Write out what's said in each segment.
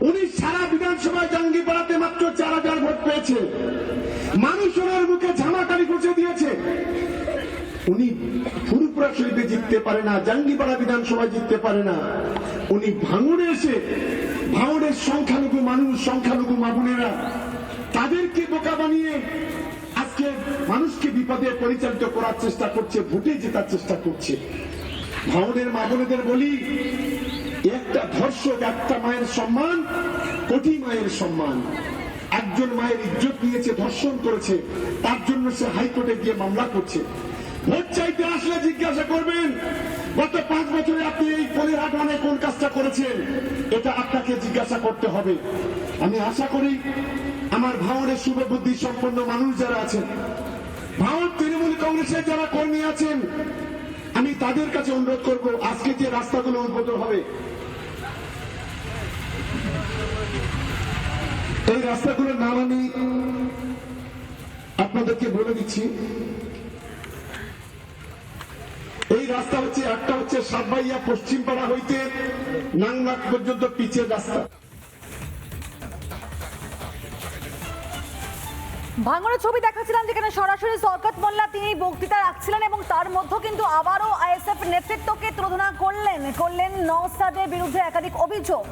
উনি সারা বিধানসভায় জাঙ্গিপাড়াতে মাত্র 4000 ভোট পেয়েছে। মানুষ ওনার মুখে ঝামাকালি ঘুষে দিয়েছে। উনি ফুরপুরা শরীফে জিততে পারে না, জাঙ্গিপাড়া বিধানসভায় জিততে পারে না। উনি ভাঙড়ে এসে ভাঙড়ের সংখ্যালঘু মানুষ, সংখ্যালঘু মা বোনেরা, তাদেরকে বোকা বানিয়ে আজকে মানুষকে বিপদে পরিচালিত করার চেষ্টা করছে, ভোটে জেতার চেষ্টা করছে। ভাঙড়ের মা বোনেদের বলি, একটা ধর্ষক একটা মায়ের সম্মান, কোটি মায়ের সম্মান। একজন মায়ের ইজ্জত নিয়েছে, ধর্ষণ করেছে, তার জন্য সে হাইকোর্টে গিয়ে মামলা করছে। ভোট চাইতে আসলে জিজ্ঞাসা করবেন, গত 5 বছরে আপনি এই পলিরহাট ওয়ানে কোন কাজটা করেছেন, এটা আপনাকে জিজ্ঞাসা করতে হবে। আমি আশা করি আমার ভাঙড়ের শুভবুদ্ধি সম্পন্ন মানুষ যারা আছেন, ভাঙড় তৃণমূল কংগ্রেসের যারা কর্মী আছেন, আমি তাদের কাছে অনুরোধ করব, আজকে যে রাস্তাগুলো উদ্বোধন হবে, এই রাস্তাগুলোর নাম আমি আপনাদেরকে বলে দিচ্ছি। এই রাস্তা হচ্ছে, একটা হচ্ছে সাতবাইয়া পশ্চিমপাড়া হইতে নাংলাক পর্যন্ত পিচের রাস্তা। ভাঙড়ের ছবি দেখাচ্ছিলাম, যেখানে সরাসরি শওকত মোল্লা তিনি বক্তৃতা রাখছিলেন এবং তার মধ্যে কিন্তু আবারও আইএসএফ নেতৃত্বকে তুলনা করলেন নওশাদের বিরুদ্ধে একাধিক অভিযোগ।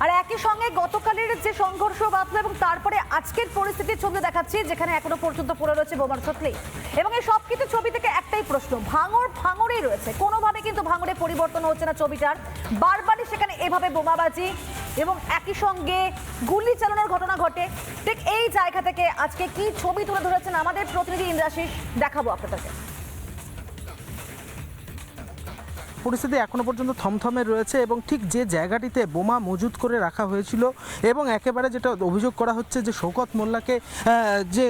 আর একই সঙ্গে গতকালের যে সংঘর্ষ বাঁধলো এবং তারপরে আজকের পরিস্থিতির ছবি দেখাচ্ছি, যেখানে এখনো পর্যন্ত পড়ে রয়েছে বোমার ছত্রি। এবং এই সব কিছু ছবি থেকে একটাই প্রশ্ন, ভাঙড়েই রয়েছে, কোনোভাবে কিন্তু ভাঙড়ে পরিবর্তন হচ্ছে না ছবিটার। বারবারই সেখানে এভাবে বোমাবাজি এবং একই সঙ্গে গুলি চালানোর ঘটনা ঘটে। ঠিক এই জায়গা থেকে আজকে কি ছবি তুলে ধরেছেন আমাদের প্রতিনিধি ইন্দ্রাশিস, দেখাবো আপনাদেরকে। পরিস্থিতি এখনো পর্যন্ত থমথমে রয়েছে এবং ঠিক যে জায়গাটিতে বোমা মজুত করে রাখা হয়েছিল এবং একেবারে যেটা অভিযোগ করা হচ্ছে যে শওকত মোল্লাকে যে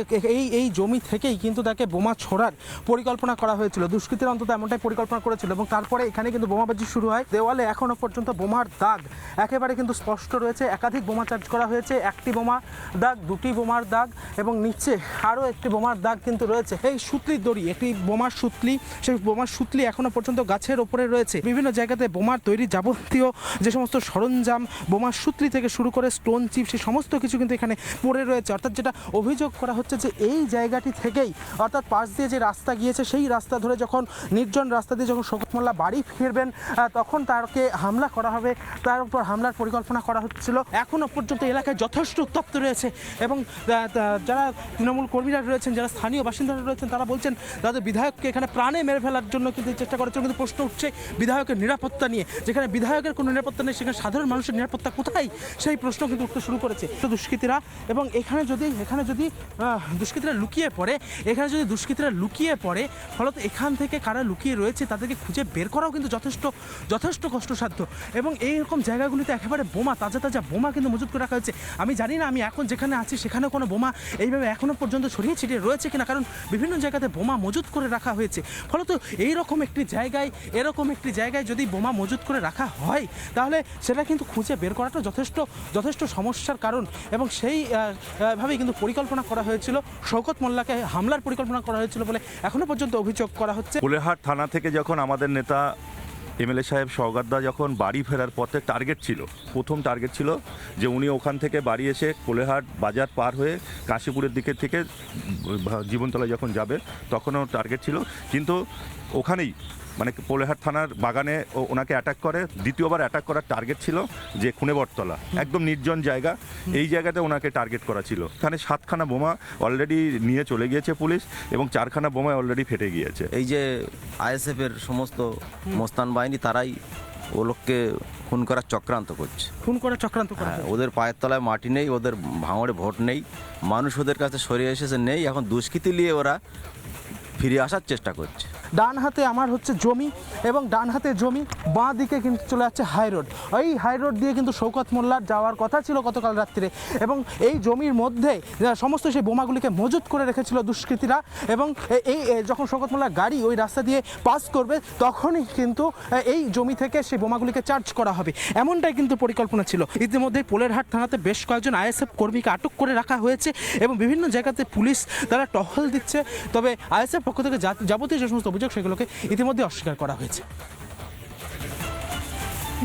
এই জমি থেকেই কিন্তু তাকে বোমা ছোড়ার পরিকল্পনা করা হয়েছিল, দুষ্কৃতীরা অন্তত এমনটাই পরিকল্পনা করেছিল। এবং তারপরে এখানে কিন্তু বোমাবাজি শুরু হয়। দেওয়ালে এখনো পর্যন্ত বোমার দাগ একেবারে কিন্তু স্পষ্ট রয়েছে। একাধিক বোমা চার্জ করা হয়েছে, একটি বোমা দাগ, দুটি বোমার দাগ এবং নিচে আরও একটি বোমার দাগ কিন্তু রয়েছে। এই সুতলির দড়ি, একটি বোমার সুতলি, সেই বোমার সুতলি এখনো পর্যন্ত গাছের ওপরে রয়েছে। বিভিন্ন জায়গাতে বোমার তৈরি যাবতীয় যে সমস্ত সরঞ্জাম, বোমার সুতলি থেকে শুরু করে স্টোন চিপ, সেই সমস্ত কিছু কিন্তু এখানে পড়ে রয়েছে। অর্থাৎ যেটা অভিযোগ করা হচ্ছে যে এই জায়গাটি থেকেই, অর্থাৎ পাশ দিয়ে যে রাস্তা গিয়েছে সেই রাস্তা ধরে যখন নির্জন রাস্তা দিয়ে যখন শওকত মোল্লা বাড়ি ফিরবেন তখন তাকে হামলা করা হবে, তার উপর হামলার পরিকল্পনা করা হচ্ছিল। এখনও পর্যন্ত এলাকায় যথেষ্ট উত্তপ্ত রয়েছে এবং যারা তৃণমূল কর্মীরা রয়েছেন, যারা স্থানীয় বাসিন্দারা রয়েছেন, তারা বলছেন তাদের বিধায়ককে এখানে প্রাণে মেরে ফেলার জন্য কিন্তু চেষ্টা করেছেন। কিন্তু প্রশ্ন উঠছে বিধায়কের নিরাপত্তা নিয়ে, যেখানে বিধায়কের কোনো নিরাপত্তা নেই সেখানে সাধারণ মানুষের নিরাপত্তা কোথায়, সেই প্রশ্ন কিন্তু উঠতে শুরু করেছে দুষ্কৃতীরা। এবং এখানে যদি দুষ্কৃতীরা লুকিয়ে পড়ে, ফলত এখান থেকে কারা লুকিয়ে রয়েছে তাদেরকে খুঁজে বের করাও কিন্তু যথেষ্ট কষ্টসাধ্য। এবং এইরকম জায়গাগুলিতে একেবারে বোমা, তাজা বোমা কিন্তু মজুত করে রাখা হয়েছে। আমি জানি না আমি এখন যেখানে আছি সেখানে কোনো বোমা এইভাবে এখনও পর্যন্ত ছড়িয়ে ছিটিয়ে রয়েছে কিনা, কারণ বিভিন্ন জায়গাতে বোমা মজুত করে রাখা হয়েছে। ফলত এরকম একটি জায়গায় যদি বোমা মজুত করে রাখা হয় তাহলে সেটা কিন্তু খুঁজে বের করাটা যথেষ্ট সমস্যার কারণ। এবং সেইভাবেই কিন্তু পরিকল্পনা করা হয়েছিল, শওকত মোল্লাকে হামলার পরিকল্পনা করা হয়েছিল বলে এখনো পর্যন্ত অভিযোগ করা হচ্ছে। পলিরহাট থানা থেকে যখন আমাদের নেতা এমএলএ সাহেব শওকতদা যখন বাড়ি ফেরার পথে প্রথম টার্গেট ছিল যে উনি ওখান থেকে বাড়ি এসে পলিরহাট বাজার পার হয়ে কাশীপুরের দিকে থেকে জীবনতলায় যখন যাবে তখনও টার্গেট ছিল, কিন্তু ওখানেই মানে পলিরহাট থানার বাগানে ওনাকে অ্যাটাক করে। দ্বিতীয়বার অ্যাটাক করার টার্গেট ছিল যে খুনেবরতলা, একদম নির্জন জায়গা, এই জায়গাতে ওনাকে টার্গেট করা ছিল। এখানে 7খানা বোমা অলরেডি নিয়ে চলে গিয়েছে পুলিশ এবং 4খানা বোমা অলরেডি ফেটে গিয়েছে। এই যে আইএসএফের সমস্ত মোস্তান বাহিনী, তারাই ও লোককে খুন করার চক্রান্ত করছে। ওদের পায়ের তলায় মাটি নেই, ওদের ভাঙড়ে ভোট নেই, মানুষ ওদের কাছে সরিয়ে এসেছে নেই, এখন দুষ্কৃতি নিয়ে ওরা ফিরে আসার চেষ্টা করছে। ডান হাতে আমার হচ্ছে জমি এবং ডান হাতে জমি, বাঁ দিকে কিন্তু চলে যাচ্ছে হাই রোড। এই হাই রোড দিয়ে কিন্তু শওকত মোল্লার যাওয়ার কথা ছিল গতকাল রাত্রিরে এবং এই জমির মধ্যে সমস্ত সেই বোমাগুলিকে মজুত করে রেখেছিল দুষ্কৃতীরা। এবং এই যখন শওকত মোল্লার গাড়ি ওই রাস্তা দিয়ে পাস করবে তখনই কিন্তু এই জমি থেকে সেই বোমাগুলিকে চার্জ করা হবে, এমনটাই কিন্তু পরিকল্পনা ছিল। ইতিমধ্যে পলিরহাট থানাতে বেশ কয়েকজন আইএসএফ কর্মীকে আটক করে রাখা হয়েছে এবং বিভিন্ন জায়গাতে পুলিশ তারা টহল দিচ্ছে। তবে আইএসএফ পক্ষ থেকে যাবতীয় যে সমস্ত অভিযোগ সেগুলোকে ইতিমধ্যে অস্বীকার করা হয়েছে।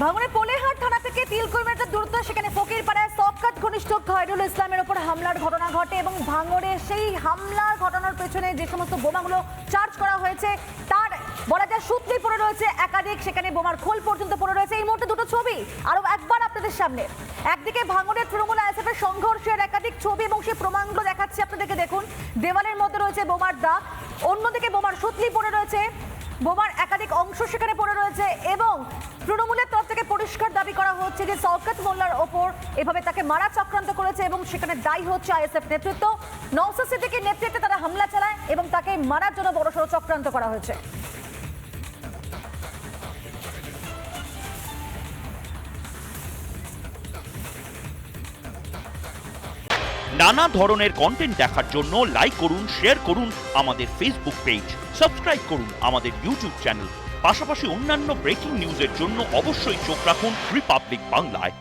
ভাঙড়ের পলিরহাট থানা থেকে তিলকুরমের দূরত্ব, সেখানে ফকিরপাড়ায় ঘনিষ্ঠ খয়রুল ইসলামের ওপর হামলার ঘটনা ঘটে এবং ভাঙড়ে সেই হামলার ঘটনার পেছনে যে সমস্ত বোমাগুলো চার্জ করা হয়েছে তার বলা যায় সূত্রে পড়ে রয়েছে একাধিক, সেখানে বোমার খোল পর্যন্ত পড়ে রয়েছে। এই মুহূর্তে দুটো ছবি আরো একবার আপনাদের সামনে, একদিকে ভাঙড়ের তৃণমূল আইএসএফের সংঘর্ষের একাধিক ছবি এবং সেই প্রমাণগুলো দেখাচ্ছি আপনাদেরকে। দেখুন, দেওয়ালের মধ্যে রয়েছে বোমার দাগ, অন্যদিকে বোমার সুতলি পড়ে রয়েছে, বোমার একাধিক অংশ সেখানে পড়ে রয়েছে এবং তৃণমূলের তরফ থেকে পরিষ্কার দাবি করা হচ্ছে যে শওকত মোল্লার ওপর এভাবে তাকে মারা চক্রান্ত করেছে এবং সেখানে দায়ী হচ্ছে আইএসএফ নেতৃত্ব। নওশাদ সিদ্দিকীর নেতৃত্বে তারা হামলা চালায় এবং তাকে মারার জন্য বড়সড় চক্রান্ত করা হয়েছে। নানা ধরনের কন্টেন্ট দেখার জন্য লাইক করুন, শেয়ার করুন আমাদের ফেসবুক পেজ, সাবস্ক্রাইব করুন আমাদের ইউটিউব চ্যানেল। পাশাপাশি অন্যান্য ব্রেকিং নিউজের জন্য অবশ্যই চোখ রাখুন রিপাবলিক বাংলায়।